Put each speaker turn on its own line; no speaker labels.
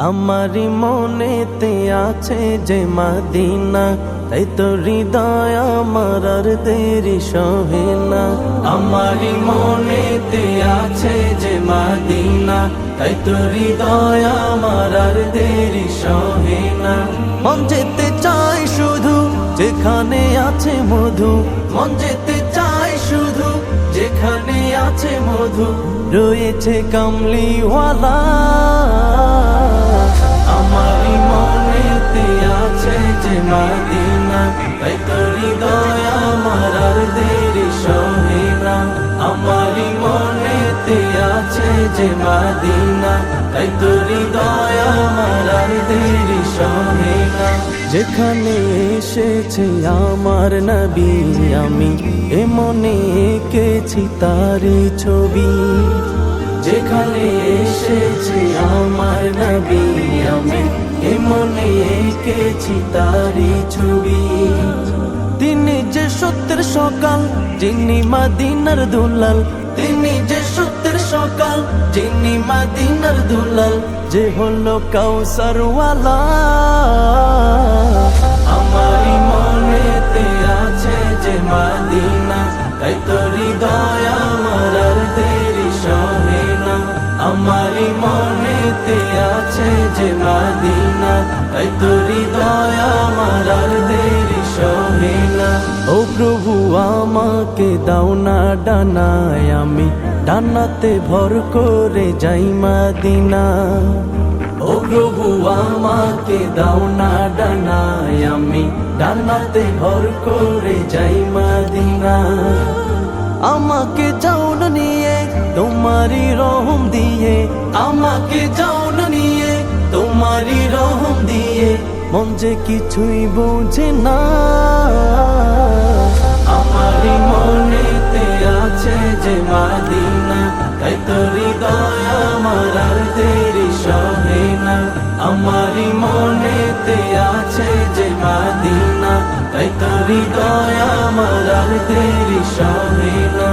আমারি মনেতে আছে যে মদিনা, তাই তো হৃদয় আমার আর দেরি সহে না। আমারি মনেতে আছে যে মদিনা, তাই তো হৃদয় আমার আর দেরি সহে না। মন যেতে চাই শুধু যেখানে আছে মধু, মন যেতে চাই শুধু যেখানে আছে মধু, রয়েছে কামলিওয়ালা। আমারি মনেতে আছে যে মদিনা, তাই তো হৃদয় আমার আর দেরি সহে না। আমারি মনেতে আছে যে মদিনা, তাই তো হৃদয় আমার আর দেরি সহে না। যেখানে এসেছে আমার নবী, আমি এ মনে এঁকেছি তারি ছবি। যেখানে এসেছে আমার নবী, আমি এ মনে এঁকেছি তারি ছবি। তিনি যে সত্যের সকাল, যিনি মদিনার দুলাল, তিনি যে সত্যের সকাল, যিনি মদিনার দুলাল, যে হলো কাউসারওয়ালা। আমারি মনেতে আছে যে মদিনা, তাই তো হৃদয় আমার আর দেরি সহে না। আমারি মনেতে আছে যে মদিনা, তাই তো হৃদয় আমার আর দেরি সহে না। ও প্রভু আমাকে দাও না ডানায়, আমি ডানাতে ভর করে যাই মদিনা। ও প্রভু আমাকে দাও না ডানায়, আমি ডানাতে ভর করে যাই মদিনা। আমাকে যাও না নিয়ে তোমারি রহম দিয়ে, আমাকে যাও না নিয়ে তোমারি রহম দিয়ে, মন যে কিছুই বোঝে না। আমারি মনেতে আছে যে মদিনা, তাই তো হৃদয় আমার আর দেরি সহে না। আমারি মনেতে আছে যে মদিনা, তাই তো হৃদয় আমার আর দেরি সহে না।